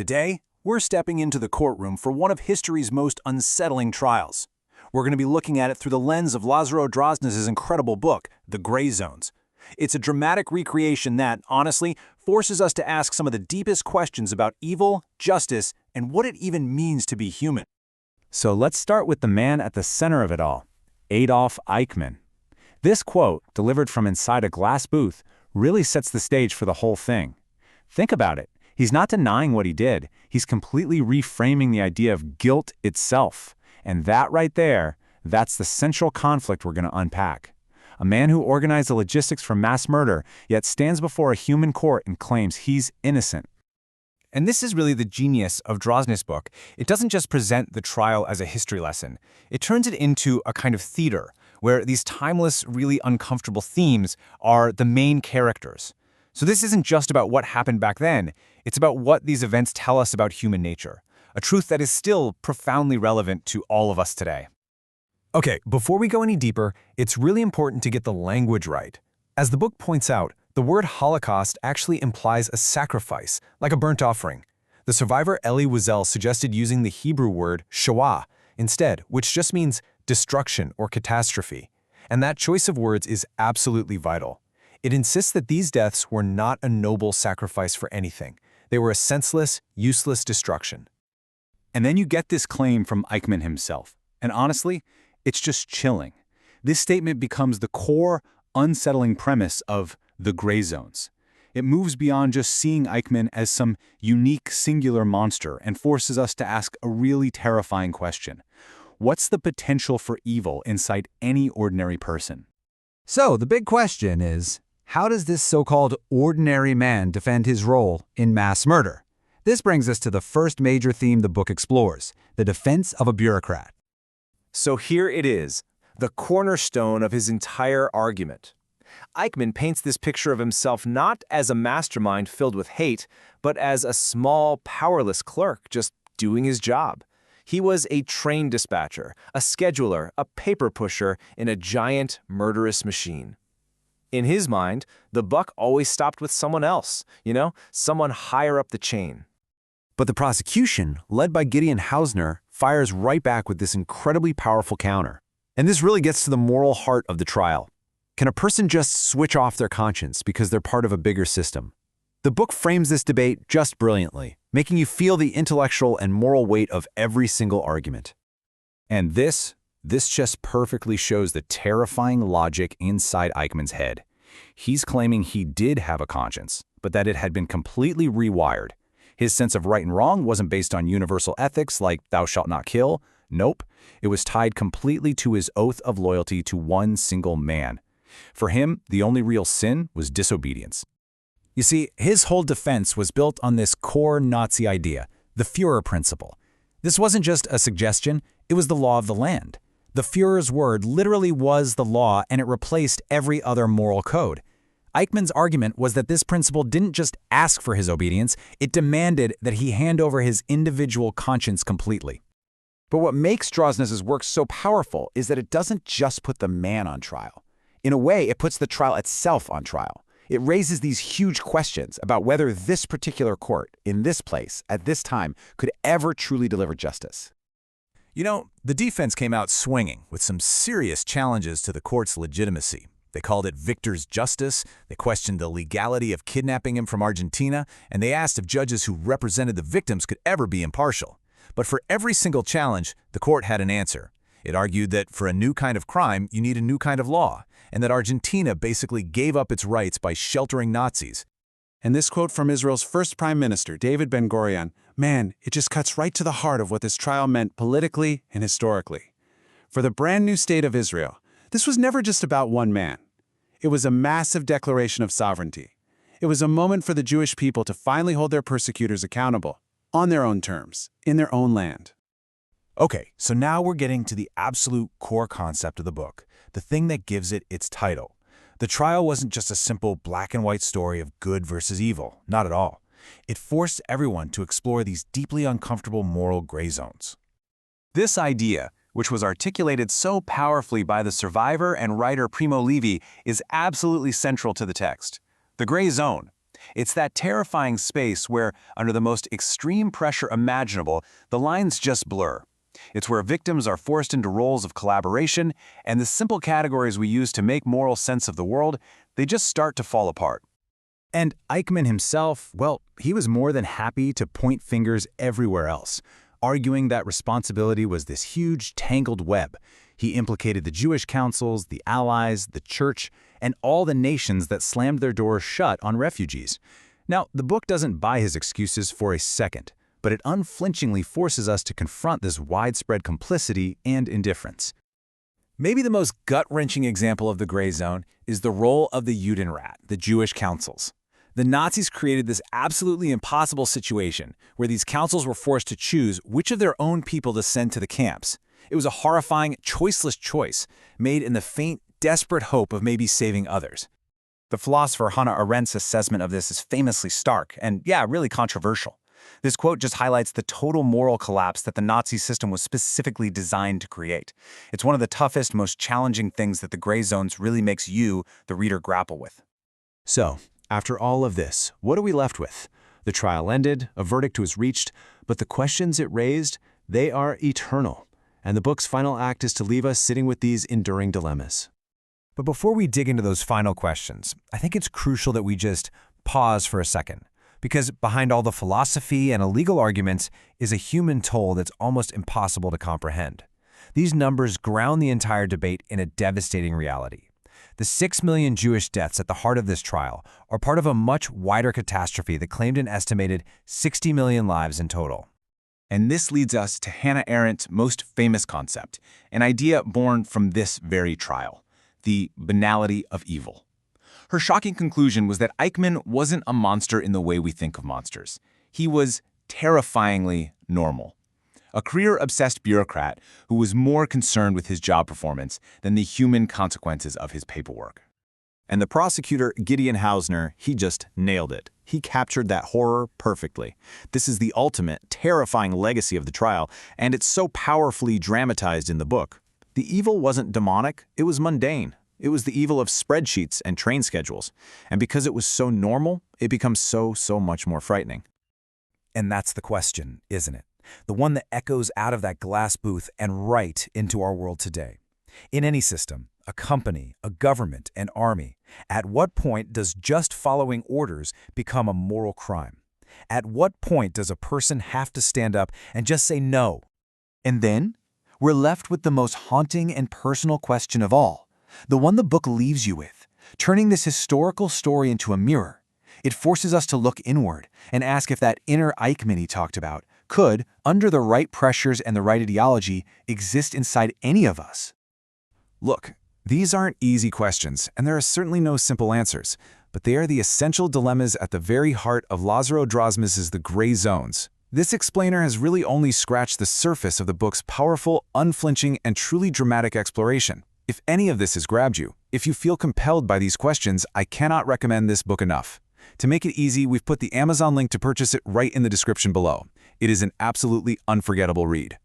Today, we're stepping into the courtroom for one of history's most unsettling trials. We're going to be looking at it through the lens of Lázaro Droznes's incredible book, The Gray Zones. It's a dramatic recreation that, honestly, forces us to ask some of the deepest questions about evil, justice, and what it even means to be human. So let's start with the man at the center of it all, Adolf Eichmann. This quote, delivered from inside a glass booth, really sets the stage for the whole thing. Think about it. He's not denying what he did. He's completely reframing the idea of guilt itself. And that right there, that's the central conflict we're going to unpack. A man who organized the logistics for mass murder, yet stands before a human court and claims he's innocent. And this is really the genius of Droznes' book. It doesn't just present the trial as a history lesson. It turns it into a kind of theater, where these timeless, really uncomfortable themes are the main characters. So this isn't just about what happened back then, it's about what these events tell us about human nature, a truth that is still profoundly relevant to all of us today. Okay, before we go any deeper, it's really important to get the language right. As the book points out, the word Holocaust actually implies a sacrifice, like a burnt offering. The survivor Elie Wiesel suggested using the Hebrew word Shoah instead, which just means destruction or catastrophe. And that choice of words is absolutely vital. It insists that these deaths were not a noble sacrifice for anything. They were a senseless, useless destruction. And then you get this claim from Eichmann himself. And honestly, it's just chilling. This statement becomes the core, unsettling premise of The Gray Zones. It moves beyond just seeing Eichmann as some unique, singular monster and forces us to ask a really terrifying question. What's the potential for evil inside any ordinary person? So the big question is, how does this so-called ordinary man defend his role in mass murder? This brings us to the first major theme the book explores, the defense of a bureaucrat. So here it is, the cornerstone of his entire argument. Eichmann paints this picture of himself not as a mastermind filled with hate, but as a small, powerless clerk just doing his job. He was a train dispatcher, a scheduler, a paper pusher in a giant, murderous machine. In his mind, the buck always stopped with someone else, someone higher up the chain. But the prosecution, led by Gideon Hausner, fires right back with this incredibly powerful counter. And this really gets to the moral heart of the trial. Can a person just switch off their conscience because they're part of a bigger system? The book frames this debate just brilliantly, making you feel the intellectual and moral weight of every single argument. And this just perfectly shows the terrifying logic inside Eichmann's head. He's claiming he did have a conscience, but that it had been completely rewired. His sense of right and wrong wasn't based on universal ethics like thou shalt not kill. Nope. It was tied completely to his oath of loyalty to one single man. For him, the only real sin was disobedience. You see, his whole defense was built on this core Nazi idea, the Führer principle. This wasn't just a suggestion, it was the law of the land. The Führer's word literally was the law, and it replaced every other moral code. Eichmann's argument was that this principle didn't just ask for his obedience, it demanded that he hand over his individual conscience completely. But what makes Droznes's work so powerful is that it doesn't just put the man on trial. In a way, it puts the trial itself on trial. It raises these huge questions about whether this particular court, in this place, at this time, could ever truly deliver justice. The defense came out swinging with some serious challenges to the court's legitimacy. They called it victor's justice, they questioned the legality of kidnapping him from Argentina, and they asked if judges who represented the victims could ever be impartial. But for every single challenge, the court had an answer. It argued that for a new kind of crime, you need a new kind of law, and that Argentina basically gave up its rights by sheltering Nazis. And this quote from Israel's first prime minister, David Ben-Gurion, man, it just cuts right to the heart of what this trial meant politically and historically. For the brand new state of Israel, this was never just about one man. It was a massive declaration of sovereignty. It was a moment for the Jewish people to finally hold their persecutors accountable, on their own terms, in their own land. Okay, so now we're getting to the absolute core concept of the book, the thing that gives it its title. The trial wasn't just a simple black and white story of good versus evil, not at all. It forced everyone to explore these deeply uncomfortable moral gray zones. This idea, which was articulated so powerfully by the survivor and writer Primo Levi, is absolutely central to the text. The gray zone. It's that terrifying space where, under the most extreme pressure imaginable, the lines just blur. It's where victims are forced into roles of collaboration, and the simple categories we use to make moral sense of the world, they just start to fall apart. And Eichmann himself, well, he was more than happy to point fingers everywhere else, arguing that responsibility was this huge, tangled web. He implicated the Jewish councils, the Allies, the Church, and all the nations that slammed their doors shut on refugees. Now, the book doesn't buy his excuses for a second, but it unflinchingly forces us to confront this widespread complicity and indifference. Maybe the most gut-wrenching example of the gray zone is the role of the Judenrat, the Jewish councils. The Nazis created this absolutely impossible situation where these councils were forced to choose which of their own people to send to the camps. It was a horrifying, choiceless choice, made in the faint, desperate hope of maybe saving others. The philosopher Hannah Arendt's assessment of this is famously stark and, yeah, really controversial. This quote just highlights the total moral collapse that the Nazi system was specifically designed to create. It's one of the toughest, most challenging things that the gray zones really makes you, the reader, grapple with. So, after all of this, what are we left with? The trial ended, a verdict was reached, but the questions it raised, they are eternal. And the book's final act is to leave us sitting with these enduring dilemmas. But before we dig into those final questions, I think it's crucial that we just pause for a second. Because behind all the philosophy and legal arguments is a human toll that's almost impossible to comprehend. These numbers ground the entire debate in a devastating reality. The 6 million Jewish deaths at the heart of this trial are part of a much wider catastrophe that claimed an estimated 60 million lives in total. And this leads us to Hannah Arendt's most famous concept, an idea born from this very trial, the banality of evil. Her shocking conclusion was that Eichmann wasn't a monster in the way we think of monsters. He was terrifyingly normal. A career-obsessed bureaucrat who was more concerned with his job performance than the human consequences of his paperwork. And the prosecutor, Gideon Hausner, he just nailed it. He captured that horror perfectly. This is the ultimate, terrifying legacy of the trial, and it's so powerfully dramatized in the book. The evil wasn't demonic, it was mundane. It was the evil of spreadsheets and train schedules. And because it was so normal, it becomes so much more frightening. And that's the question, isn't it? The one that echoes out of that glass booth and right into our world today. In any system, a company, a government, an army, at what point does just following orders become a moral crime? At what point does a person have to stand up and just say no? And then, we're left with the most haunting and personal question of all, the one the book leaves you with, turning this historical story into a mirror. It forces us to look inward and ask if that inner Eichmann he talked about could, under the right pressures and the right ideology, exist inside any of us. Look, these aren't easy questions, and there are certainly no simple answers, but they are the essential dilemmas at the very heart of Lázaro Drozmiz's The Gray Zones. This explainer has really only scratched the surface of the book's powerful, unflinching, and truly dramatic exploration. If any of this has grabbed you, if you feel compelled by these questions, I cannot recommend this book enough. To make it easy, we've put the Amazon link to purchase it right in the description below. It is an absolutely unforgettable read.